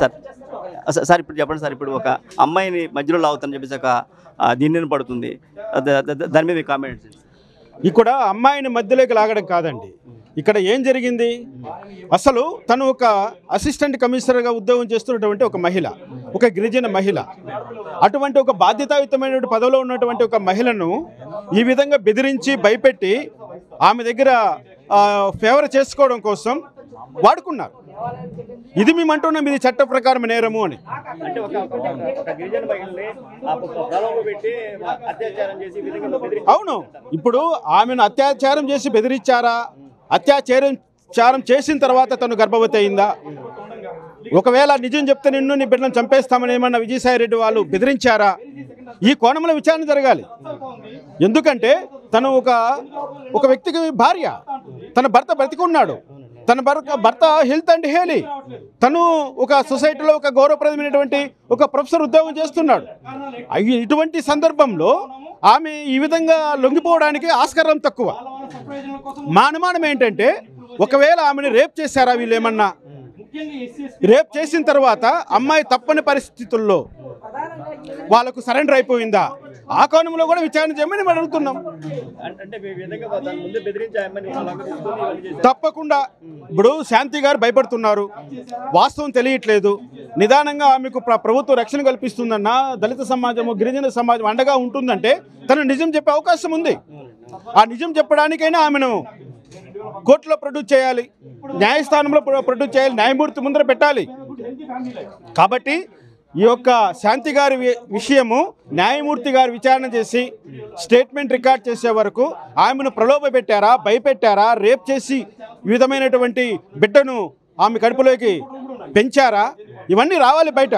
Sir sir ఇప్పుడు చెప్పండి sir, ఇప్పుడు ఒక అమ్మాయిని మధ్యలో లాగుతారని చెప్పేసి ఒక దీన్ని పడుతుంది, దాని మీద కామెంట్స్. ఇక్కడ అమ్మాయిని మధ్యలోకి లాగడం కాదండి, ఇక్కడ ఏం జరిగింది, అసలు తను ఒక అసిస్టెంట్ కమిషనర్గా ఉద్యోగం చేస్తున్నటువంటి ఒక మహిళ, ఒక గిరిజన మహిళ, అటువంటి ఒక బాధ్యతాయుతమైనటువంటి పదవిలో ఉన్నటువంటి ఒక మహిళను ఈ విధంగా బెదిరించి భయపెట్టి ఆమె దగ్గర ఫేవర్ చేసుకోవడం కోసం వాడుకున్నారు. ఇది మేము అంటున్నాం, ఇది చట్ట ప్రకారం నేరము అని. అవును, ఇప్పుడు ఆమెను అత్యాచారం చేసి బెదిరించారా, అత్యాచారం చేసిన తర్వాత తను గర్భవతి అయిందా, ఒకవేళ నిజం చెప్తే నిన్ను నీ బిడ్డను చంపేస్తామని ఏమన్నా విజయసాయి రెడ్డి వాళ్ళు బెదిరించారా, ఈ కోణంలో విచారణ జరగాలి. ఎందుకంటే తను ఒక వ్యక్తికి భార్య, తన భర్త బ్రతికున్నాడు, తన భర్త హెల్త్ అండ్ హేలీ, తను ఒక సొసైటీలో ఒక గౌరవప్రదమైనటువంటి ఒక ప్రొఫెసర్ ఉద్యోగం చేస్తున్నాడు. ఇటువంటి సందర్భంలో ఆమె ఈ విధంగా లొంగిపోవడానికి ఆస్కారం తక్కువ. మా అనుమానం ఏంటంటే ఒకవేళ ఆమెను రేప్ చేశారా వీళ్ళు ఏమన్నా, రేప్ చేసిన తర్వాత అమ్మాయి తప్పని పరిస్థితుల్లో వాళ్ళకు సరెండర్ అయిపోయిందా, ఆ కోణంలో కూడా విచారణ చేయమని మేము అడుగుతున్నాం. తప్పకుండా ఇప్పుడు శాంతి గారు భయపడుతున్నారు, వాస్తవం తెలియట్లేదు, నిదానంగా ఆమెకు ప్రభుత్వం రక్షణ కల్పిస్తుందన్న, దళిత సమాజము గిరిజన సమాజం అండగా ఉంటుందంటే తను నిజం చెప్పే అవకాశం ఉంది. ఆ నిజం చెప్పడానికైనా ఆమెను కోర్టులో ప్రొడ్యూస్ చేయాలి, న్యాయస్థానంలో ప్రొడ్యూస్ చేయాలి, న్యాయమూర్తి ముందర పెట్టాలి. కాబట్టి ఈ యొక్క శాంతి గారి విషయము న్యాయమూర్తి గారు విచారణ చేసి స్టేట్మెంట్ రికార్డ్ చేసే వరకు ఆమెను ప్రలోభ పెట్టారా, భయపెట్టారా, రేప్ చేసి ఈ విధమైనటువంటి బిడ్డను ఆమె కడుపులోకి పెంచారా, ఇవన్నీ రావాలి బయట.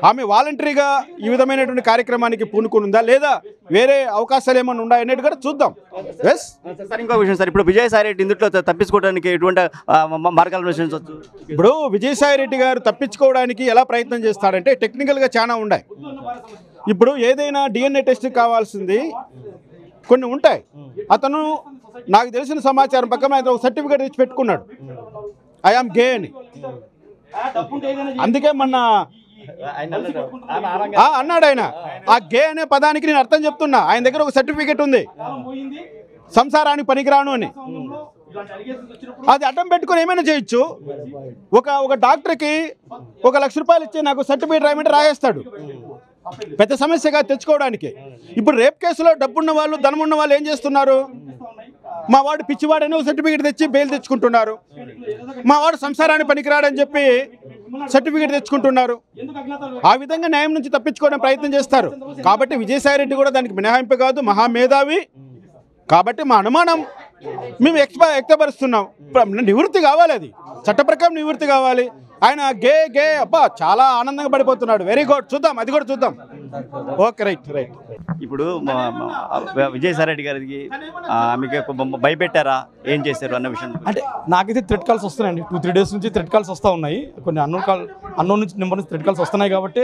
ఆమె వాలంటరీగా ఈ విధమైనటువంటి కార్యక్రమానికి పూనుకునుందా లేదా వేరే అవకాశాలు ఏమైనా ఉన్నాయనేది కూడా చూద్దాం. సార్ ఇంకో విషయం సార్, ఇప్పుడు విజయసాయి రెడ్డి ఇందులో తప్పించుకోవడానికి ఎటువంటి మార్గాలు అనుసరించవచ్చు? ఇప్పుడు విజయసాయి రెడ్డి గారు తప్పించుకోవడానికి ఎలా ప్రయత్నం చేస్తాడంటే టెక్నికల్గా చాలా ఉన్నాయి. ఇప్పుడు ఏదైనా DNA టెస్ట్ కావాల్సింది కొన్ని ఉంటాయి. అతను నాకు తెలిసిన సమాచారం పక్కన ఒక సర్టిఫికేట్ ఇచ్చి పెట్టుకున్నాడు, ఐఆమ్ గే అని. అందుకే మొన్న అన్నాడు ఆయన, ఆ గే అనే పదానికి నేను అర్థం చెప్తున్నా, ఆయన దగ్గర ఒక సర్టిఫికేట్ ఉంది, సంసారానికి పనికిరాను అని. అది అడ్డం పెట్టుకుని ఏమైనా చేయొచ్చు. ఒక డాక్టర్కి 1 లక్ష రూపాయలు ఇచ్చి నాకు సర్టిఫికేట్ రాయమంటే రాయేస్తాడు, పెద్ద సమస్యగా తెచ్చుకోవడానికి. ఇప్పుడు రేప్ కేసులో డబ్బున్న వాళ్ళు, ధనమున్న వాళ్ళు ఏం చేస్తున్నారు, మా వాడు పిచ్చివాడని ఒక సర్టిఫికేట్ తెచ్చి బెయిల్ తెచ్చుకుంటున్నారు, మా వాడు సంసారాన్ని పనికిరాడని చెప్పి సర్టిఫికేట్ తెచ్చుకుంటున్నారు. ఆ విధంగా న్యాయం నుంచి తప్పించుకోవడం ప్రయత్నం చేస్తారు. కాబట్టి విజయసాయి రెడ్డి కూడా దానికి మినహాయింపు కాదు, మహామేధావి. కాబట్టి మా అనుమానం మేము వ్యక్తపరుస్తున్నాం, నివృత్తి కావాలి, అది చట్ట ప్రకారం నివృత్తి కావాలి. ఆయన గే అబ్బా చాలా ఆనందంగా పడిపోతున్నాడు, వెరీ గుడ్, చూద్దాం, అది కూడా చూద్దాం. Okay, right. ఇప్పుడు విజయసాయి రెడ్డి గారికి మీకు భయపెట్టారా, ఏం చేశారు అన్న విషయం అంటే నాకైతే థ్రెడ్ కాల్స్ వస్తున్నాయండి, 2-3 డేస్ నుంచి థ్రెడ్ కాల్స్ వస్తూ ఉన్నాయి. కొన్ని అన్నోన్ నుంచి నెంబర్ నుంచి థ్రెడ్ కాల్స్ వస్తున్నాయి. కాబట్టి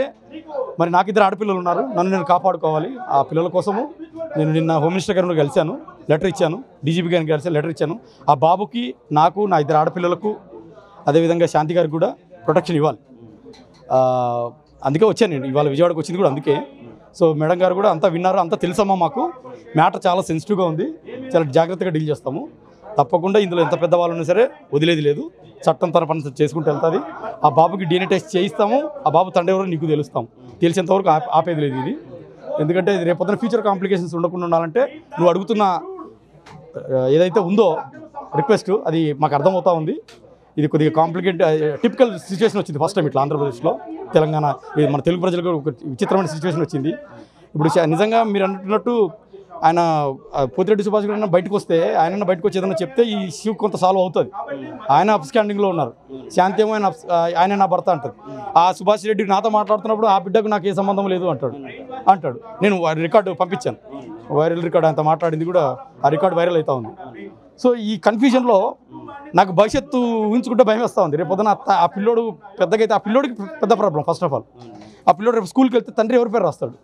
మరి నాకు 2 ఆడపిల్లలు ఉన్నారు, నన్ను నేను కాపాడుకోవాలి. ఆ పిల్లల కోసము నేను నిన్న హోమ్ మినిస్టర్ గారిని కలిశాను, లెటర్ ఇచ్చాను, డీజీపీ గారికి కలిసి లెటర్ ఇచ్చాను. ఆ బాబుకి, నాకు, నా 2 ఆడపిల్లలకు, అదేవిధంగా శాంతి గారికి కూడా ప్రొటెక్షన్ ఇవ్వాలి. అందుకే వచ్చాను నేను ఇవాళ, విజయవాడకు వచ్చింది కూడా అందుకే. సో మేడం గారు కూడా అంతా విన్నారు, అంతా తెలుసమ్మా, మాకు మ్యాటర్ చాలా సెన్సిటివ్గా ఉంది, చాలా జాగ్రత్తగా డీల్ చేస్తాము, తప్పకుండా ఇందులో ఎంత పెద్దవాళ్ళు ఉన్నా సరే వదిలేది లేదు, చట్టం తన పని చేసుకుంటూ వెళ్తుంది. ఆ బాబుకి DNA టెస్ట్ చేయిస్తాము, ఆ బాబు తండ్రి ఎవరో నీకు తెలుస్తాం, తెలిసేంతవరకు ఆపేది లేదు ఇది. ఎందుకంటే రేపొద్దున ఫ్యూచర్ కాంప్లికేషన్స్ ఉండకుండా ఉండాలంటే నువ్వు అడుగుతున్న ఏదైతే ఉందో రిక్వెస్ట్, అది మాకు అర్థమవుతా ఉంది. ఇది కొద్దిగా టిపికల్ సిచ్యువేషన్ వచ్చింది ఫస్ట్ టైం ఇట్లా ఆంధ్రప్రదేశ్లో, తెలంగాణ, ఇది మన తెలుగు ప్రజలకు ఒక విచిత్రమైన సిచ్యువేషన్ వచ్చింది. ఇప్పుడు నిజంగా మీరు అంటున్నట్టు ఆయన పోతిరెడ్డి సుభాష్ గారు బయటకు వస్తే, ఆయన బయటకు వచ్చి ఏదైనా చెప్తే ఈ ఇష్యూ కొంత సాల్వ్ అవుతుంది. ఆయన అప్స్టాండింగ్లో ఉన్నారు, శాంతి ఏమో ఆయన నా భర్త అంటారు. ఆ సుభాష్ రెడ్డి నాతో మాట్లాడుతున్నప్పుడు ఆ బిడ్డకు నాకు ఏ సంబంధం లేదు అంటాడు. నేను రికార్డు పంపించాను, వైరల్ రికార్డు, ఆయనతో మాట్లాడింది కూడా ఆ రికార్డు వైరల్ అవుతా ఉంది. సో ఈ కన్ఫ్యూజన్లో నాకు భవిష్యత్తు ఊహించుకుంటే భయం వేస్తూ ఉంది. రేపు పొద్దున ఆ పిల్లోడు పెద్దగా అయితే, ఆ పిల్లోడికి పెద్ద ప్రాబ్లం. ఫస్ట్ ఆఫ్ ఆల్ ఆ పిల్లోడు రేపు స్కూల్కి వెళ్తే తండ్రి ఎవరి పేరు రాస్తాడు,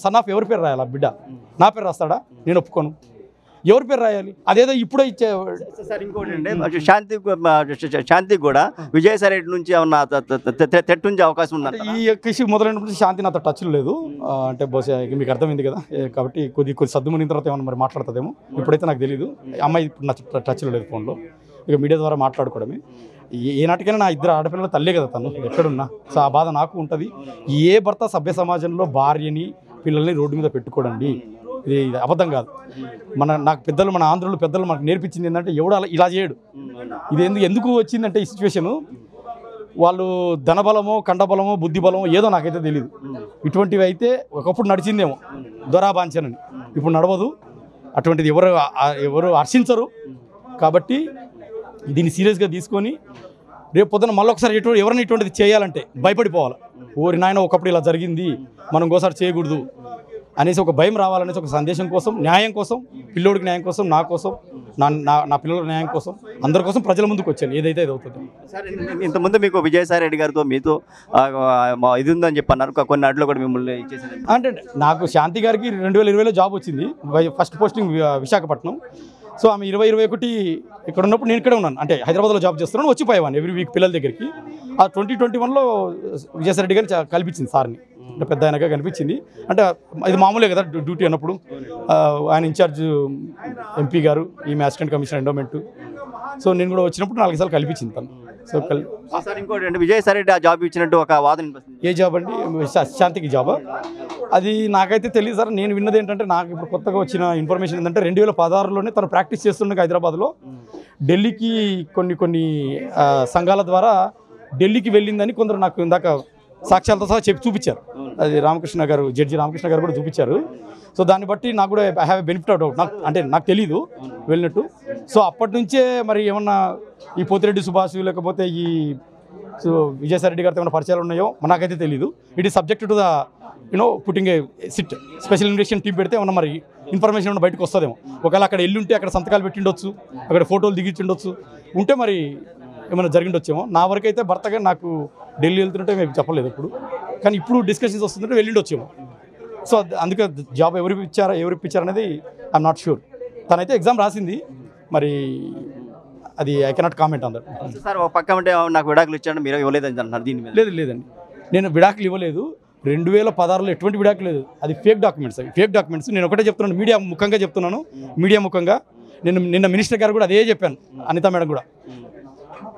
సన్ ఆఫ్ ఎవరి పేరు రాయాలి, ఆ బిడ్డ నా పేరు రాస్తాడా, నేను ఒప్పుకోను. ఎవరి పేరు రాయాలి? అదేదో ఇప్పుడే ఇచ్చే సార్ ఇంకోటి అంటే శాంతి కూడా విజయసాయి రెడ్డి నుంచి ఏమన్నా తెట్టు ఉంచే అవకాశం ఉందంట. ఈ కృషి మొదలైనప్పుడు శాంతి నాతో టచ్లో లేదు. అంటే బహుశా మీకు అర్థమైంది కదా, కాబట్టి కొద్ది సర్దుమనిన తర్వాత ఏమన్నా మరి మాట్లాడుతుందేమో. ఇప్పుడైతే నాకు తెలియదు. అమ్మాయి ఇప్పుడు నా టచ్లో లేదు ఫోన్లో. ఇక మీడియా ద్వారా మాట్లాడుకోవడమే. ఏనాటికైనా నా ఇద్దరు ఆడపిల్లల తల్లే కదా తను, ఎక్కడున్నా. సో ఆ బాధ నాకు ఉంటుంది. ఏ భర్త సభ్య సమాజంలో భార్యని పిల్లల్ని రోడ్డు మీద పెట్టుకోడండి, ఇది అబద్ధం కాదు. నాకు పెద్దలు, మన ఆంధ్రులు పెద్దలు మనకు నేర్పించింది ఏంటంటే ఎవడు అలా ఇలా చేయడు. ఇది ఎందుకు వచ్చిందంటే ఈ సిచ్యువేషను, వాళ్ళు ధనబలమో కండబలమో బుద్ధి బలమో ఏదో నాకైతే తెలియదు. ఇటువంటివి అయితే ఒకప్పుడు నడిచిందేమో దొరాబాంచనని, ఇప్పుడు నడవదు. అటువంటిది ఎవరు హర్షించరు. కాబట్టి దీన్ని సీరియస్గా తీసుకొని రేపు పొద్దున మళ్ళీ ఒకసారి ఎవరైనా ఇటువంటిది చేయాలంటే భయపడిపోవాలి. ఓరి నాయన ఒకప్పుడు ఇలా జరిగింది, మనం ఇంకోసారి చేయకూడదు అనేసి ఒక భయం రావాలనేసి ఒక సందేశం కోసం, న్యాయం కోసం, పిల్లోడికి న్యాయం కోసం, నా కోసం, నా పిల్లల న్యాయం కోసం, అందరి కోసం ప్రజల ముందుకు వచ్చాను ఏదైతే ఇది అవుతుంది. సార్ ఇంతకుముందు మీకు విజయసాయి రెడ్డి గారితో మీతో ఇది ఉందని చెప్పన్నారు, కొన్ని అడ్లు కూడా మిమ్మల్ని ఇచ్చేసారు అంటే నాకు శాంతి గారికి 2020లో జాబ్ వచ్చింది, ఫస్ట్ పోస్టింగ్ విశాఖపట్నం. సో ఆమె 2021 ఇక్కడ ఉన్నప్పుడు నేను ఇక్కడే ఉన్నాను, అంటే హైదరాబాద్లో జాబ్ చేస్తున్నాను. వచ్చిపోయేవాను ఎవ్రీ వీక్ పిల్లల దగ్గరికి. ఆ 2021లో విజయసాయి రెడ్డి గారిని కల్పించింది సార్ని, అంటే పెద్ద ఆయనగా కనిపించింది. అంటే ఇది మామూలే కదా డ్యూటీ అన్నప్పుడు. ఆయన ఇన్ఛార్జ్ ఎంపీ గారు, ఈమె అసిస్టెంట్ కమిషనర్ ఎండోమెంట్. సో నేను కూడా వచ్చినప్పుడు 4 సార్లు కల్పించింది తను. సో సార్ ఇంకోటి అంటే విజయసాయి రెడ్డి ఆ జాబ్ ఇచ్చినట్టు ఒక వాదన. ఏ జాబ్ అండి? శాంతికి జాబా? అది నాకైతే తెలియదు సార్. నేను విన్నది ఏంటంటే, నాకు ఇప్పుడు కొత్తగా వచ్చిన ఇన్ఫర్మేషన్ ఏంటంటే 2016లోనే తను ప్రాక్టీస్ చేస్తుండగా హైదరాబాద్లో ఢిల్లీకి కొన్ని సంఘాల ద్వారా ఢిల్లీకి వెళ్ళిందని కొందరు నాకు ఇందాక సాక్ష్యాలతో సహా చూపించారు. అది రామకృష్ణ గారు, జడ్జి రామకృష్ణ గారు కూడా చూపించారు. సో దాన్ని బట్టి నాకు కూడా I have a benefit out అంటే నాకు తెలీదు వెళ్ళినట్టు. సో అప్పటి నుంచే మరి ఏమన్నా ఈ పోతిరెడ్డి సుభాష్ లేకపోతే ఈ విజయసాయి రెడ్డి గారితో ఏమైనా పరిచయాలు ఉన్నాయో నాకైతే తెలీదు. It is subject to the putting a SIT special investigation team పెడితే ఏమన్నా మరి ఇన్ఫర్మేషన్ ఏమన్నా బయటకు వస్తుందేమో. ఒకవేళ అక్కడ వెళ్ళుంటే అక్కడ సంతకాలు పెట్టిండొచ్చు, అక్కడ ఫోటోలు దిగించుండొచ్చు, ఉంటే మరి ఏమైనా జరిగిండొచ్చేమో. నా వరకు అయితే భర్తగా నాకు ఢిల్లీ వెళ్తుంటే మేము చెప్పలేదు ఇప్పుడు, కానీ ఇప్పుడు డిస్కషన్స్ వస్తుంటే వెళ్ళిండొచ్చేమో. సో అందుకే జాబ్ ఎవరు ఇప్పించారనేది ఐఎమ్ నాట్ షూర్. తనైతే ఎగ్జామ్ రాసింది, మరి అది I cannot comment on that. Sir ఒక పక్క అంటే నాకు విడాకులు ఇచ్చాడు, మీరు ఇవ్వలేదని అంటున్నారు దీని మీద? లేదండి, నేను విడాకులు ఇవ్వలేదు. 2016లో ఎటువంటి విడాకులు లేదు. అది ఫేక్ డాక్యుమెంట్స్. ఫేక్ డాక్యుమెంట్స్ నేను ఒకటే చెప్తున్నాను, మీడియా ముఖంగా చెప్తున్నాను. నిన్న మినిస్టర్ గారు కూడా అదే చెప్పాను, అనిత మేడం కూడా.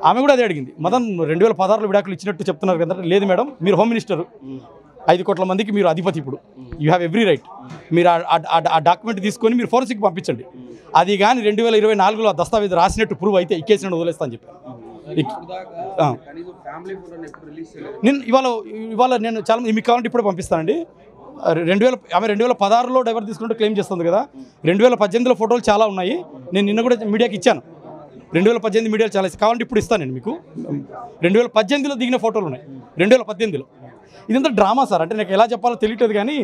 ఆమె కూడా అదే అడిగింది, మదన్ 2016లో విడాకులు ఇచ్చినట్టు చెప్తున్నారు కదా. లేదు మేడం, మీరు హోమ్ మినిస్టర్, 5 కోట్ల మందికి మీరు అధిపతి, ఇప్పుడు యూ హ్యావ్ ఎవ్రీ రైట్. మీరు ఆ డాక్యుమెంట్ తీసుకొని మీరు ఫోరెన్సిక్ పంపించండి. అది కానీ 2024లో ఆ దస్తావేజ్ రాసినట్టు ప్రూవ్ అయితే ఇచ్చేసినట్టు వదిలేస్తా అని చెప్పాను. నేను ఇవాళ నేను చాలా మీకు కావాలంటే ఇప్పుడే పంపిస్తానండి. 2016లో డైవర్స్ తీసుకుంటే క్లెయిమ్ చేస్తుంది కదా. 2018లో ఫోటోలు చాలా ఉన్నాయి, నేను నిన్న కూడా మీడియాకి ఇచ్చాను. 2018 మీడియాలో చాలా కావాలంటే ఇప్పుడు ఇస్తాను నేను మీకు. 2018లో దిగిన ఫోటోలు ఉన్నాయి, 2018లో. ఇదంతా డ్రామా సార్. అంటే నాకు ఎలా చెప్పాలో తెలియట్లేదు, కానీ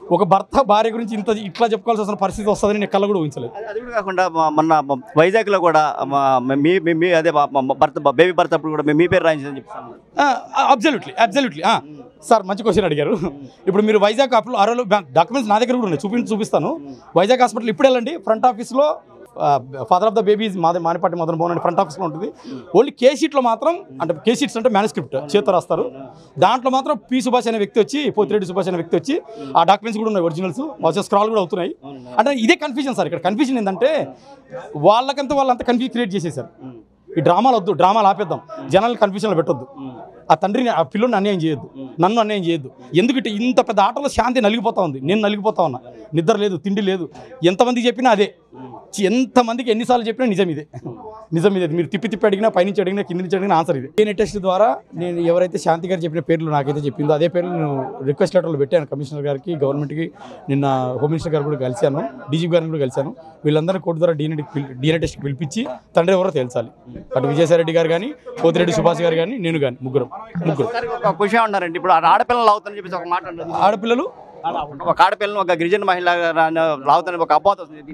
ఒక భర్త భార్య గురించి ఇట్లా చెప్పుకోవాల్సిన పరిస్థితి వస్తుందని నేను కళ్ళ కూడా ఊహించలేదు. అది కూడా కాకుండా మొన్న వైజాగ్లో కూడా మీ అదే భర్త బేబీ భర్త అప్పుడు కూడా మీ పేరు రాయించని చెప్తాను. అబ్జల్యూట్లీ సార్, మంచి క్వశ్చన్ అడిగారు. ఇప్పుడు మీరు వైజాగ్ అరలో డాక్యుమెంట్స్ నా దగ్గర కూడా ఉన్నాయి, చూపిస్తాను. వైజాగ్ హాస్పిటల్ ఇప్పుడు వెళ్ళండి, ఫ్రంట్ ఆఫీస్లో father of the babies Manipati Madan Bhavan అని ఫ్రంట్ ఆఫీస్లో ఉంటుంది. ఓన్లీ కేషీట్లో మాత్రం, అంటే కేషీట్స్ అంటే మ్యానుస్క్రిప్ట్ చేత రాస్తారు, దాంట్లో మాత్రం పి సుభాష్ అనే వ్యక్తి వచ్చి, పోతిరెడ్డి సుభాష్ అనే వ్యక్తి వచ్చి, ఆ డాక్యుమెంట్స్ కూడా ఉన్నాయి, ఒరిజినల్స్ వచ్చే స్క్రాల్ కూడా అవుతున్నాయి. అంటే ఇదే కన్ఫ్యూజన్ సార్. ఇక్కడ కన్ఫ్యూజన్ ఏంటంటే వాళ్ళంతా కన్ఫ్యూజ్ క్రియేట్ చేసేసారు. ఈ డ్రామాలు వద్దు, డ్రామాలు ఆపేద్దాం, జనాలు కన్ఫ్యూజన్లో పెట్టొద్దు. ఆ తండ్రిని, ఆ పిల్లోని అన్యాయం చేయొద్దు, నన్ను అన్యాయం చేయొద్దు. ఎందుకంటే ఇంత పెద్ద ఆటలో శాంతి నలిగిపోతా ఉంది, నేను నలిగిపోతా ఉన్నా. నిద్ర లేదు, తిండి లేదు, ఎంతమందికి చెప్పినా అదే, ఎంతమందికి ఎన్నిసార్లు చెప్పినా నిజం ఇదే. మీరు తిప్పి అడిగినా, పైనుంచి అడిగినా, కింద నుంచి అడిగినా ఆన్సర్ ఇదే. DNA టెస్ట్ ద్వారా నేను ఎవరైతే శాంతి గారు చెప్పిన పేర్లు నాకైతే చెప్పిందో అదే పేర్లు నేను రిక్వెస్ట్ లెటర్లో పెట్టాను కమిషనర్ గారికి, గవర్నమెంట్కి. నిన్న హోమ్ మినిస్టర్ గారు కూడా కలిశాను, డీజీపీ గారిని కూడా కలిశాను. వీళ్ళందరూ కోర్టు ద్వారా DNA టెస్ట్కి పిలిపించి తండ్రి ఎవరో తేల్చాలి. అటు విజయసాయి రెడ్డి గారు కానీ, పోతిరెడ్డి సుభాష్ గారు కానీ, నేను కానీ, ముగ్గురు. ఖుషి ఉన్నారండి. ఇప్పుడు ఆడపిల్లలు అవుతారని చెప్పేసి ఒక మాట అంటారు. ఆడపిల్లలు ఒక ఆడపిల్లని, ఒక గిరిజన మహిళ రావుతారని ఒక అపోహ వస్తుంది.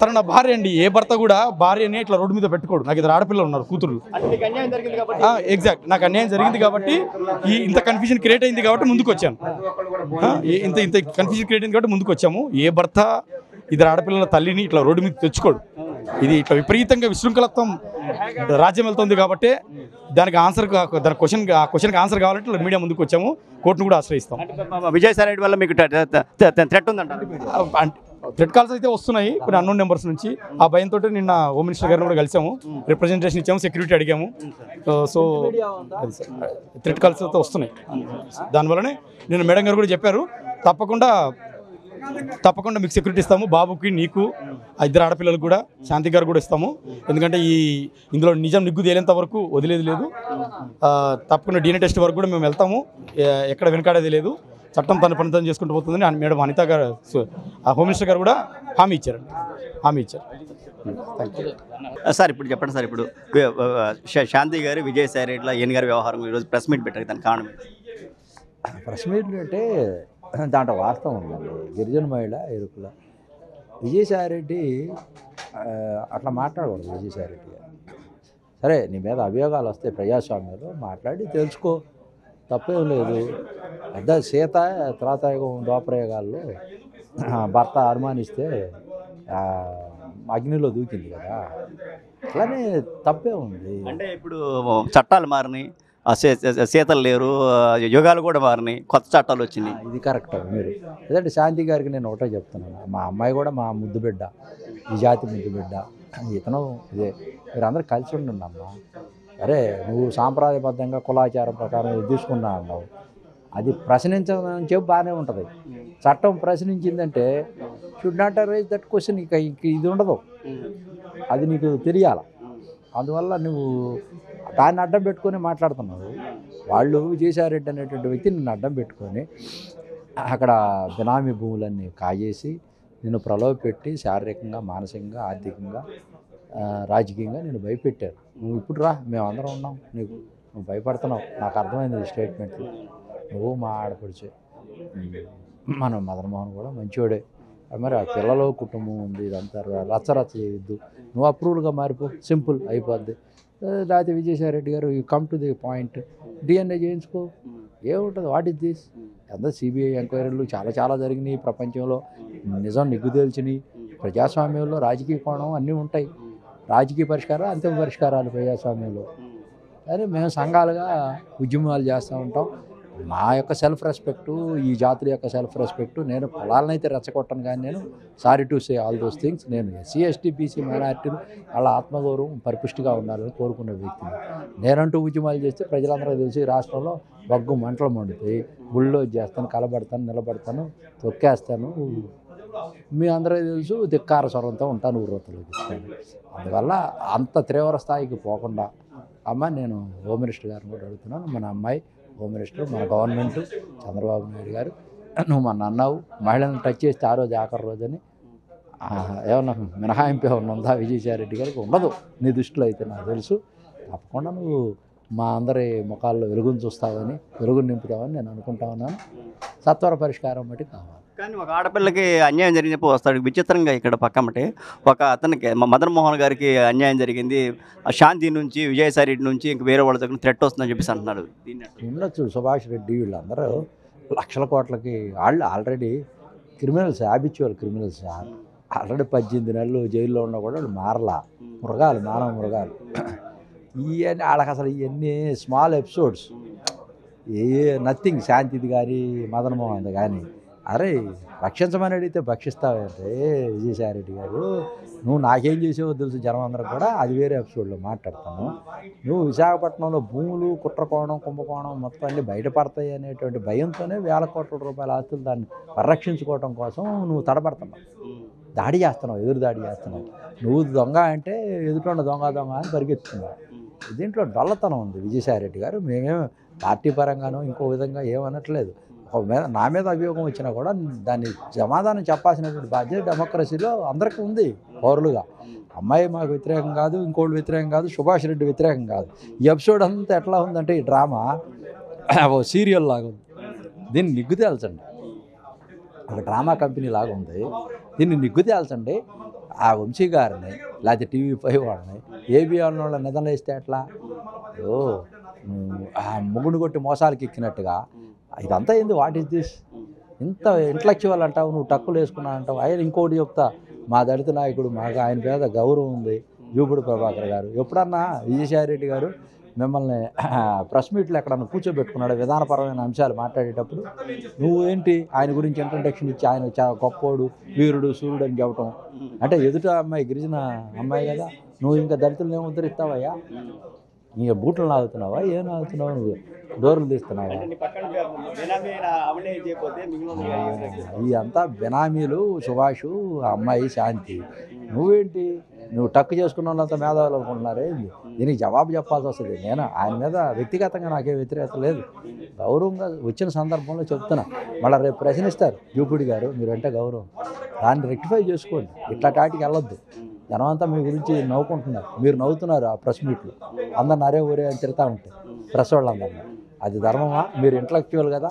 తన నా భార్య అండి. ఏ భర్త కూడా భార్యని ఇట్లా రోడ్డు మీద పెట్టుకోడు. నాకు ఇద్దరు ఆడపిల్లలు ఉన్నారు, కూతురు. ఎగ్జాక్ట్, నాకు అన్యాయం జరిగింది కాబట్టి, ఇంత కన్ఫ్యూజన్ క్రియేట్ అయింది కాబట్టి ముందుకు వచ్చాను. ఇంత కన్ఫ్యూజన్ క్రియేట్ అయింది కాబట్టి ముందుకు వచ్చాము. ఏ భర్త ఇద్దరు ఆడపిల్లల తల్లిని ఇట్లా రోడ్డు మీద తెచ్చుకోడు. ఇది ఇట్లా విపరీతంగా విశృంఖలత్వం రాజ్యం వెళ్తుంది కాబట్టి దానికి ఆన్సర్ దాని క్వశ్చన్కి ఆన్సర్ కావాలంటే మీడియా ముందుకు వచ్చాము, కోర్టును కూడా ఆశ్రయిస్తాం. విజయసాయి రెడ్డి వల్ల మీకు థ్రెట్ ఉందంట? థ్రెడ్ కాల్స్ అయితే వస్తున్నాయి కొన్ని అన్నోన్ నెంబర్స్ నుంచి. ఆ భయంతో నిన్న హోమ్ మినిస్టర్ గారిని కూడా కలిసాము, రిప్రజెంటేషన్ ఇచ్చాము, సెక్యూరిటీ అడిగాము. సో థ్రెడ్ కాల్స్ అయితే వస్తున్నాయి. దానివల్లనే నిన్న మేడం గారు కూడా చెప్పారు, తప్పకుండా మీకు సెక్యూరిటీ ఇస్తాము, బాబుకి నీకు ఆ ఇద్దరు ఆడపిల్లలకు కూడా శాంతి గారు కూడా ఇస్తాము. ఎందుకంటే ఇందులో నిజం నిగ్గు తేలేంత వరకు వదిలేది లేదు. తప్పకుండా DNA టెస్ట్ వరకు కూడా మేము వెళ్తాము, ఎక్కడ వెనకాడేది లేదు. చట్టం తన పని తను చేసుకుంటూ పోతుందని మేడం అనిత గారు, హోమ్ మినిస్టర్ గారు కూడా హామీ ఇచ్చారు. సార్ ఇప్పుడు చెప్పండి సార్, ఇప్పుడు శాంతి గారు విజయసాయి రెడ్డి ఈయన గారి వ్యవహారం ఈరోజు ప్రెస్ మీట్ పెట్టారు, దాని కారణం ప్రెస్ మీట్ అంటే దాంట్లో వాస్తవం ఉందండి. గిరిజన మహిళ ఎరుకుల విజయసాయి రెడ్డి అట్లా మాట్లాడకూడదు. విజయసాయి రెడ్డి గారు సరే, నీ మీద అభియోగాలు వస్తే ప్రజాస్వామ్యంలో మాట్లాడి తెలుసుకో, తప్పేం లేదు. పెద్ద సీత త్రాతాయుగం ద్వాపరయుగాల్లో భర్త అనుమానిస్తే అగ్నిలో దూకింది కదా, అట్లానే తప్పే ఉంది. అంటే ఇప్పుడు చట్టాలు మారినాయి, సీతలు లేరు, యుగాలు కూడా మారినాయి, కొత్త చట్టాలు వచ్చినాయి. ఇది కరెక్ట్. మీరు లేదంటే శాంతి గారికి నేను ఒకటే చెప్తున్నాను, మా అమ్మాయి కూడా మా ముద్దు బిడ్డ, ఈ జాతి ముద్దు బిడ్డ, ఇతను ఇదే, మీరందరూ కలిసి ఉండుండమ్మా. అరే నువ్వు సాంప్రదాయబద్ధంగా కులాచారం ప్రకారం ఇది తీసుకున్నా అన్నావు, అది ప్రశ్నించమని చెప్పి బాగానే ఉంటుంది. చట్టం ప్రశ్నించిందంటే should not raise that question, ఇక ఇది ఉండదు, అది నీకు తెలియాల. అందువల్ల నువ్వు దాన్ని అడ్డం పెట్టుకొని మాట్లాడుతున్నావు. వాళ్ళు విజయసాయిరెడ్డి అనేటువంటి వ్యక్తి నిన్ను అడ్డం పెట్టుకొని అక్కడ బినామీ భూములన్నీ కాజేసి నిన్ను ప్రలోభపెట్టి శారీరకంగా, మానసికంగా, ఆర్థికంగా, రాజకీయంగా నేను భయపెట్టారు. నువ్వు ఇప్పుడు రా, మేమందరం ఉన్నాం, నువ్వు భయపడుతున్నావు. నాకు అర్థమైంది ఈ స్టేట్మెంట్. నువ్వు మా ఆడపడిచే, మన మదన్ మోహన్ కూడా మంచివాడే, మరి ఆ పిల్లలు కుటుంబం ఉంది, ఇదంతా రచ్చరచ్చ చేయొద్దు, నువ్వు అప్రూవల్గా మారిపో, సింపుల్ అయిపోద్ది. లేకపోతే విజయసాయి రెడ్డి గారు you come to the point, DNA చేయించుకో, ఏముంటుంది, వాట్ ఇస్ దిస్. ఎంత CBI ఎంక్వైరీలు చాలా జరిగినాయి ప్రపంచంలో, నిజం నిగ్గు తేల్చినాయి. ప్రజాస్వామ్యంలో రాజకీయ కోణం అన్నీ ఉంటాయి, రాజకీయ పరిష్కారాలు, అంతిమ పరిష్కారాలు ప్రజాస్వామ్యంలో. కానీ మేము సంఘాలుగా ఉద్యమాలు చేస్తూ ఉంటాం. మా యొక్క సెల్ఫ్ రెస్పెక్టు, ఈ జాతుల యొక్క సెల్ఫ్ రెస్పెక్టు, నేను పొలాలనైతే రెచ్చగొట్టను, కానీ నేను sorry to say all those things, నేను SC ST BC మైనారిటీలు వాళ్ళ ఆత్మగౌరవం పరిపుష్టిగా ఉండాలని కోరుకునే వ్యక్తిని. నేనంటూ ఉద్యమాలు చేస్తే ప్రజలందరూ తెలిసి రాష్ట్రంలో బగ్గు మంటలు మండుతాయి, గుళ్ళో చేస్తాను, కలబడతాను, నిలబడతాను, తొక్కేస్తాను, మీ అందరూ తెలుసు, ధిక్కార స్వరంతో ఉంటాను, ఊర్వతలోకి ఇస్తాను. అందువల్ల అంత తీవ్ర స్థాయికి పోకుండా అమ్మ, నేను హోమ్ మినిస్టర్ గారిని కూడా అడుగుతున్నాను, మన అమ్మాయి హోమ్ మినిస్టర్, మన గవర్నమెంట్, చంద్రబాబు నాయుడు గారు, నువ్వు మన అన్నావు మహిళలను టచ్ చేస్తే ఆ రోజు ఆఖరి రోజని, ఏమన్నా మినహాయింపు ఏమన్నా ఉందా విజయసాయి రెడ్డి గారికి? ఉండదు నీ దృష్టిలో అయితే, నాకు తెలుసు. తప్పకుండా నువ్వు మా అందరి ముఖాల్లో వెలుగును చూస్తావని, వెలుగును నింపుతావని నేను అనుకుంటా ఉన్నాను. సత్వర పరిష్కారం బట్టి కావాలి. కానీ ఒక ఆడపిల్లకి అన్యాయం జరిగినప్పుడు వస్తాడు. విచిత్రంగా ఇక్కడ పక్కమంటే ఒక అతనికి మదన్ మోహన్ గారికి అన్యాయం జరిగింది, శాంతి నుంచి, విజయసాయి రెడ్డి నుంచి ఇంక వేరే వాళ్ళ దగ్గర థ్రెట్ వస్తుందని చెప్పేసి అంటున్నారు. ఉండొచ్చు, సుభాష్ రెడ్డి వీళ్ళందరూ లక్షల కోట్లకి వాళ్ళు already criminals, habitual criminals. Already 18 నెలలు జైల్లో ఉన్నా కూడా వాళ్ళు మారలా, మృగాలు, మానవ మృగాలు. ఇవన్నీ వాళ్ళకి అసలు ఇవన్నీ స్మాల్ ఎపిసోడ్స్, నథింగ్. శాంతిది కానీ మదన్ మోహన్ది కానీ, అరే రక్షించమని అడిగితే భక్షిస్తావంటే విజయసాయి రెడ్డి గారు, నువ్వు నాకేం చేసావో తెలుసు జనం అందరూ కూడా, అది వేరే ఎపిసోడ్లో మాట్లాడతాను. నువ్వు విశాఖపట్నంలో భూములు, కుట్రకోణం, కుంభకోణం మొత్తం అన్నీ బయటపడతాయి అనేటువంటి భయంతోనే వేల కోట్ల రూపాయల ఆస్తులు దాన్ని పరిరక్షించుకోవడం కోసం నువ్వు తడబడుతున్నావు, దాడి చేస్తున్నావు, ఎదురు దాడి చేస్తున్నావు. నువ్వు దొంగ అంటే ఎదుటి దొంగ అని పరిగెత్తుతున్నావు. దీంట్లో డొల్లతనం ఉంది విజయసాయి రెడ్డి గారు. మేమేం పార్టీ పరంగానో ఇంకో విధంగా ఏమనట్లేదు. నా మీద అభియోగం వచ్చినా కూడా దాన్ని సమాధానం చెప్పాల్సినటువంటి బాధ్యత డెమోక్రసీలో అందరికీ ఉంది పౌరులుగా. అమ్మాయి మాకు వ్యతిరేకం కాదు, ఇంకోళ్ళు వ్యతిరేకం కాదు, సుభాష్ రెడ్డి వ్యతిరేకం కాదు. ఈ ఎపిసోడ్ అంతా ఎట్లా ఉందంటే ఈ డ్రామా ఓ సీరియల్ లాగా ఉంది. దీన్ని నిగ్గు తేల్చండి, ఒక డ్రామా కంపెనీ లాగా ఉంది. దీన్ని నిగ్గు తేల్చండి. ఆ వంశీ గారిని లేకపోతే TV5 వాళ్ళని, ABN వాళ్ళ నిధనలేస్తే ఎట్లా? ఆ ముగ్గుడు కొట్టి మోసాలకి ఎక్కినట్టుగా ఇదంతా ఏంది? What is this? ఇంత ఇంటలెక్చువల్ అంటావు, నువ్వు టక్కులు వేసుకున్నా అంటావు. ఆయన ఇంకోటి చెప్తా, మా దళిత నాయకుడు, మాకు ఆయన మీద గౌరవం ఉంది, జూపుడు ప్రభాకర్ గారు. ఎప్పుడన్నా విజయసాయి రెడ్డి గారు మిమ్మల్ని ప్రెస్ మీట్లో ఎక్కడన్నా కూర్చోబెట్టుకున్నాడు విధానపరమైన అంశాలు మాట్లాడేటప్పుడు, నువ్వు ఏంటి ఆయన గురించి ఇంట్రడక్షన్ ఇచ్చి ఆయన చాలా గొప్పోడు, వీరుడు, సూర్యుడు అని చెప్పటం? అంటే ఎదుట అమ్మాయి గిరిజన అమ్మాయి కదా, నువ్వు ఇంకా దళితులను ఏమి ఉద్ధరిస్తావయ్యా? నీ బూట్లు లాగుతున్నావా, ఏం లాగుతున్నావు? నువ్వు డోర్లు తీస్తున్నావా? ఈ అంతా బినామీలు, సుభాషు, అమ్మాయి శాంతి. నువ్వేంటి, నువ్వు టక్కు చేసుకున్న వాళ్ళంతా మేధావులు అనుకుంటున్నారే? దీనికి జవాబు చెప్పాల్సి వస్తుంది. నేను ఆయన మీద వ్యక్తిగతంగా నాకేం వ్యతిరేకత లేదు, గౌరవంగా వచ్చిన సందర్భంలో చెప్తున్నా. మళ్ళీ రేపు ప్రశ్నిస్తారు జూపుడి గారు, మీరంటే గౌరవం, దాన్ని రెక్టిఫై చేసుకోండి. ఇట్లా టాటికి వెళ్ళొద్దు. జనమంతా మీ గురించి నవ్వుకుంటున్నారు, మీరు నవ్వుతున్నారు ఆ ప్రెస్ మీట్లో. అందరు నరే ఊరే అని తిరుగుతూ ఉంటాయి ప్రెస్ వాళ్ళందరినీ. అది ధర్మమా? మీరు ఇంటలెక్చువల్ కదా,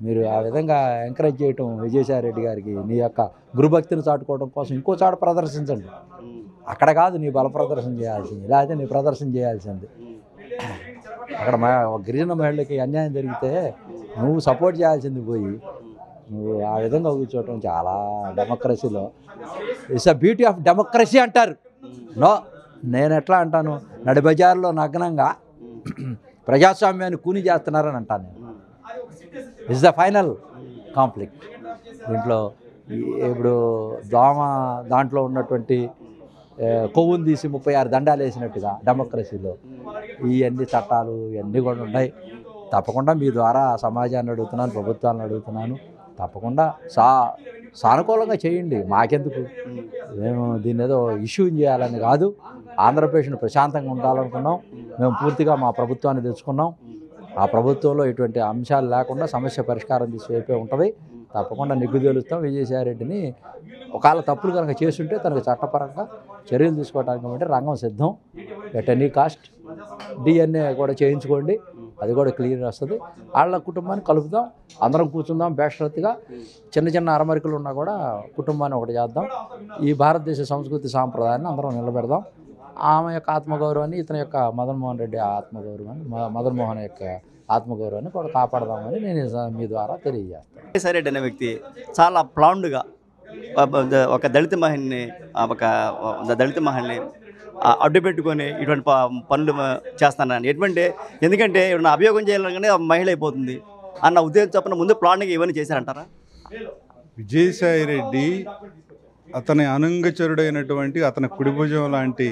మీరు ఆ విధంగా ఎంకరేజ్ చేయటం విజయసాయి రెడ్డి గారికి నీ యొక్క గురుభక్తిని చాటుకోవడం కోసం ఇంకో చాట ప్రదర్శించండి. అక్కడ కాదు నీ బల ప్రదర్శన చేయాల్సింది, లేకపోతే నీ ప్రదర్శన చేయాల్సింది. అక్కడ గిరిజన మహిళలకి అన్యాయం జరిగితే నువ్వు సపోర్ట్ చేయాల్సింది పోయి నువ్వు ఆ విధంగా కూర్చోవటం చాలా డెమోక్రసీలో it's a beauty of democracy అంటారు. నో, నేను ఎట్లా అంటాను, నడి బజార్లో నగ్నంగా ప్రజాస్వామ్యాన్ని కూని చేస్తున్నారని అంటాను నేను. It's the final conflict. దీంట్లో ఇప్పుడు దాంట్లో ఉన్నటువంటి కొవ్వును తీసి 36 దండాలు వేసినట్టుగా డెమోక్రసీలో ఇవన్నీ చట్టాలు ఇవన్నీ కూడా ఉన్నాయి. తప్పకుండా మీ ద్వారా సమాజాన్ని అడుగుతున్నాను, ప్రభుత్వాలను అడుగుతున్నాను, తప్పకుండా సానుకూలంగా చేయండి. మాకెందుకు, మేము దీన్ని ఏదో ఇష్యూ చేయాలని కాదు. ఆంధ్రప్రదేశ్ను ప్రశాంతంగా ఉండాలనుకున్నాం. మేము పూర్తిగా మా ప్రభుత్వాన్ని తెచ్చుకున్నాం. ఆ ప్రభుత్వంలో ఎటువంటి అంశాలు లేకుండా సమస్య పరిష్కారం తీసువైపే ఉంటుంది. తప్పకుండా నిగ్గు తేలుస్తాం. విజయసాయి రెడ్డిని ఒకవేళ తప్పులు కనుక చేస్తుంటే తనకు చట్టపరంగా చర్యలు తీసుకోవడానికి అంటే రంగం సిద్ధం. ఎట్ ఎనీ కాస్ట్ DNA కూడా చేయించుకోండి, అది కూడా క్లియర్ వస్తుంది. వాళ్ళ కుటుంబాన్ని కలుపుదాం, అందరం కూర్చుందాం బేషరత్తుగా. చిన్న చిన్న అరమరికలు ఉన్నా కూడా కుటుంబాన్ని ఒకటి చేద్దాం. ఈ భారతదేశ సంస్కృతి సాంప్రదాయాన్ని అందరం నిలబెడదాం. ఆమె యొక్క ఆత్మగౌరవాన్ని, ఇతని యొక్క మదన్మోహన్ రెడ్డి ఆత్మగౌరవాన్ని, మదన్మోహన్ యొక్క ఆత్మగౌరవాన్ని కూడా కాపాడదామని నేను మీ ద్వారా తెలియజేస్తాను. విజయసాయి రెడ్డి అనే వ్యక్తి చాలా ప్లాన్డ్గా ఒక దళిత మహిళని అడ్డు పెట్టుకొని ఇటువంటి పనులు చేస్తానని ఎందుకంటే ఏమన్నా అభియోగం చేయాలనే మహిళ అయిపోతుంది అన్న ఉద్దేశం చొప్పున ముందు ప్లాన్గా ఇవన్నీ చేశారంటారా? విజయసాయి రెడ్డి అతని అనుంగచరుడైనటువంటి అతని కుడిభుజం లాంటి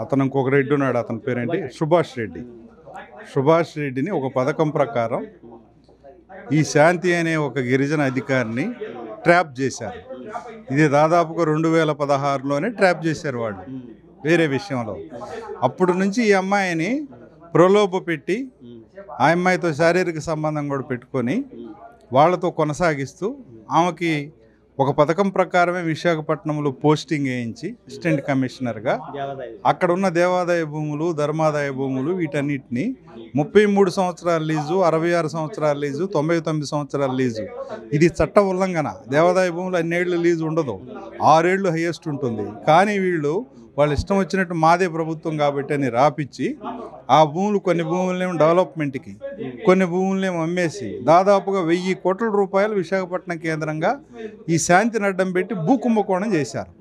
అతను ఇంకొక రెడ్డి ఉన్నాడు, అతని పేరేంటి, సుభాష్ రెడ్డిని ఒక పథకం ప్రకారం ఈ శాంతి అనే ఒక గిరిజన అధికారిని ట్రాప్ చేశారు. ఇది దాదాపుగా 2016లోనే ట్రాప్ చేశారు వాళ్ళు వేరే విషయంలో. అప్పుడు నుంచి ఈ అమ్మాయిని ప్రలోభ పెట్టి ఆ అమ్మాయితో శారీరక సంబంధం కూడా పెట్టుకొని వాళ్ళతో కొనసాగిస్తూ ఆమెకి ఒక పథకం ప్రకారమే విశాఖపట్నంలో పోస్టింగ్ వేయించి అసిస్టెంట్ కమిషనర్గా అక్కడ ఉన్న దేవాదాయ భూములు, ధర్మాదాయ భూములు వీటన్నిటిని 33 సంవత్సరాల లీజు, 66 సంవత్సరాల లీజు, 99 సంవత్సరాల లీజు, ఇది చట్ట ఉల్లంఘన. దేవాదాయ భూములు అన్నేళ్ళు లీజు ఉండదు, 6 ఏళ్ళు హైయెస్ట్ ఉంటుంది. కానీ వాళ్ళు ఇష్టం వచ్చినట్టు మాదే ప్రభుత్వం కాబట్టి అని రాపిచ్చి ఆ భూములు, కొన్ని భూములనేమో డెవలప్మెంట్కి, కొన్ని భూములనేమో అమ్మేసి దాదాపుగా 1000 కోట్ల రూపాయలు విశాఖపట్నం కేంద్రంగా ఈ శాంతిని అడ్డం పెట్టి భూ కుంభకోణం చేశారు.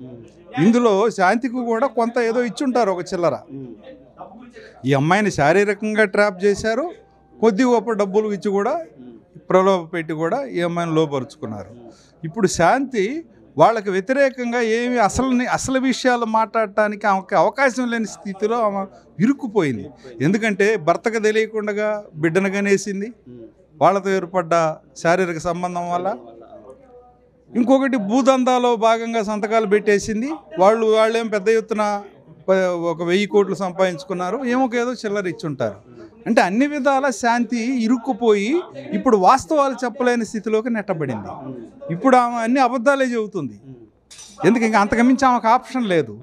ఇందులో శాంతికి కూడా కొంత ఏదో ఇచ్చుంటారు, ఒక చిల్లర. ఈ అమ్మాయిని శారీరకంగా ట్రాప్ చేశారు, కొద్ది గొప్ప డబ్బులు ఇచ్చి కూడా ప్రలోభ పెట్టి కూడా ఈ అమ్మాయిని లోపరుచుకున్నారు. ఇప్పుడు శాంతి వాళ్ళకి వ్యతిరేకంగా ఏమి అసలు విషయాలు మాట్లాడటానికి ఆమెకి అవకాశం లేని స్థితిలో ఆమె ఇరుక్కుపోయింది. ఎందుకంటే భర్తకు తెలియకుండా బిడ్డను కనేసింది వాళ్ళతో ఏర్పడ్డ శారీరక సంబంధం వల్ల. ఇంకొకటి భూదందాలో భాగంగా సంతకాలు పెట్టేసింది. వాళ్ళేం పెద్ద ఎత్తున ఒక 1000 కోట్లు సంపాదించుకున్నారు, ఏదో చిల్లర ఇచ్చుంటారు. అంటే అన్ని విధాల శాంతి ఇరుక్కుపోయి ఇప్పుడు వాస్తవాలు చెప్పలేని స్థితిలోకి నెట్టబడింది. ఇప్పుడు ఆమె అన్ని అబద్ధాలే చెబుతుంది. ఎందుకు, ఇంకా అంతకుమించి ఆమెకు ఆప్షన్ లేదు.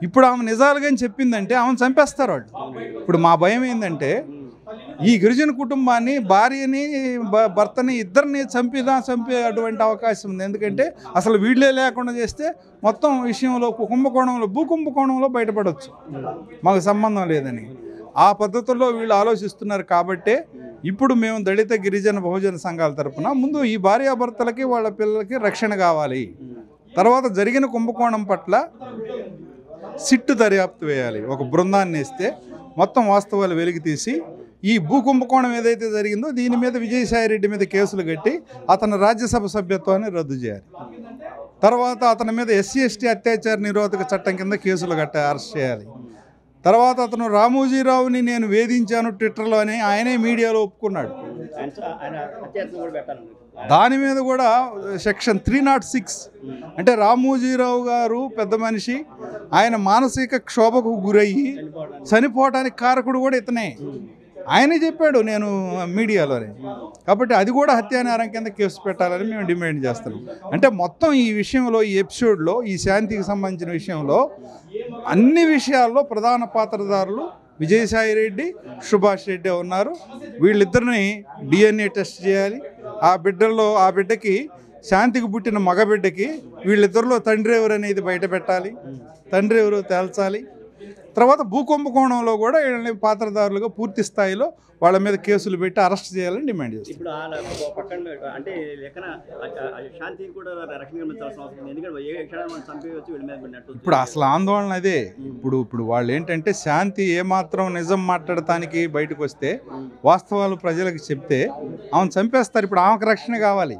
ఇప్పుడు ఆమె నిజాలుగా చెప్పిందంటే ఆమెను చంపేస్తారు వాళ్ళు. ఇప్పుడు మా భయం ఏంటంటే ఈ గిరిజన కుటుంబాన్ని, భార్యని, భర్తని, ఇద్దరిని చంపే అటువంటి అవకాశం ఉంది. ఎందుకంటే అసలు వీళ్ళే లేకుండా చేస్తే మొత్తం విషయంలో భూ కుంభకోణంలో బయటపడవచ్చు, మాకు సంబంధం లేదని. ఆ పద్ధతుల్లో వీళ్ళు ఆలోచిస్తున్నారు. కాబట్టే ఇప్పుడు మేము దళిత గిరిజన బహుజన సంఘాల తరపున ముందు ఈ భార్యాభర్తలకి వాళ్ళ పిల్లలకి రక్షణ కావాలి, తర్వాత జరిగిన కుంభకోణం పట్ల సిట్టు దర్యాప్తు వేయాలి, ఒక బృందాన్ని వేస్తే మొత్తం వాస్తవాలు వెలికి తీసి ఈ భూ కుంభకోణం ఏదైతే జరిగిందో దీని మీద విజయసాయిరెడ్డి మీద కేసులు కట్టి అతని రాజ్యసభ సభ్యత్వాన్ని రద్దు చేయాలి. తర్వాత అతని మీద ఎస్సీ ఎస్టీ అత్యాచార నిరోధక చట్టం కింద కేసులు అరెస్ట్ చేయాలి. తర్వాత అతను రామోజీరావుని నేను వేధించాను ట్విట్టర్లో అని ఆయనే మీడియాలో ఒప్పుకున్నాడు. దాని మీద కూడా సెక్షన్ 306 అంటే రామోజీరావు గారు పెద్ద మనిషి, ఆయన మానసిక క్షోభకు గురయ్యి చనిపోవటానికి కారకుడు కూడా ఇతనే, ఆయనే చెప్పాడు నేను మీడియాలోనే. కాబట్టి అది కూడా హత్యానేరం కింద కేసు పెట్టాలని మేము డిమాండ్ చేస్తున్నాం. అంటే మొత్తం ఈ విషయంలో, ఈ ఎపిసోడ్లో, ఈ శాంతికి సంబంధించిన విషయంలో అన్ని విషయాల్లో ప్రధాన పాత్రధారులు విజయసాయిరెడ్డి, సుభాష్ రెడ్డి ఉన్నారు. వీళ్ళిద్దరిని DNA టెస్ట్ చేయాలి. ఆ బిడ్డకి శాంతికి పుట్టిన మగబిడ్డకి వీళ్ళిద్దరిలో తండ్రి ఎవరు అనేది బయట పెట్టాలి, తండ్రి ఎవరు తేల్చాలి. తర్వాత భూకుంభకోణంలో కూడా వీళ్ళని పాత్రధారులుగా పూర్తి స్థాయిలో వాళ్ళ మీద కేసులు పెట్టి అరెస్ట్ చేయాలని డిమాండ్ చేస్తారు. ఇప్పుడు అసలు ఆందోళన అదే. ఇప్పుడు వాళ్ళు ఏంటంటే శాంతి ఏమాత్రం నిజం మాట్లాడటానికి బయటకు వస్తే, వాస్తవాలు ప్రజలకు చెప్తే ఆమెను చంపేస్తారు. ఇప్పుడు ఆమెకు రక్షణ కావాలి.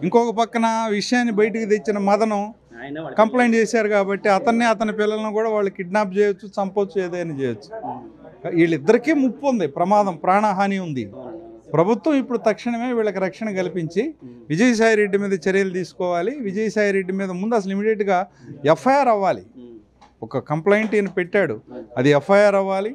ఇంకొక పక్కన విషయాన్ని బయటకు తెచ్చిన మదనం కంప్లైంట్ చేశారు కాబట్టి అతని పిల్లలను కూడా వాళ్ళు కిడ్నాప్ చేయొచ్చు, చంపొచ్చు, ఏదైనా చేయొచ్చు. వీళ్ళిద్దరికీ ముప్పు ఉంది, ప్రమాదం, ప్రాణహాని ఉంది. ప్రభుత్వం ఇప్పుడు తక్షణమే వీళ్ళకి రక్షణ కల్పించి విజయసాయిరెడ్డి మీద చర్యలు తీసుకోవాలి. విజయసాయిరెడ్డి మీద ముందు అసలు ఇమీడియట్గా FIR అవ్వాలి. ఒక కంప్లైంట్ ఈయన పెట్టాడు, అది FIR అవ్వాలి.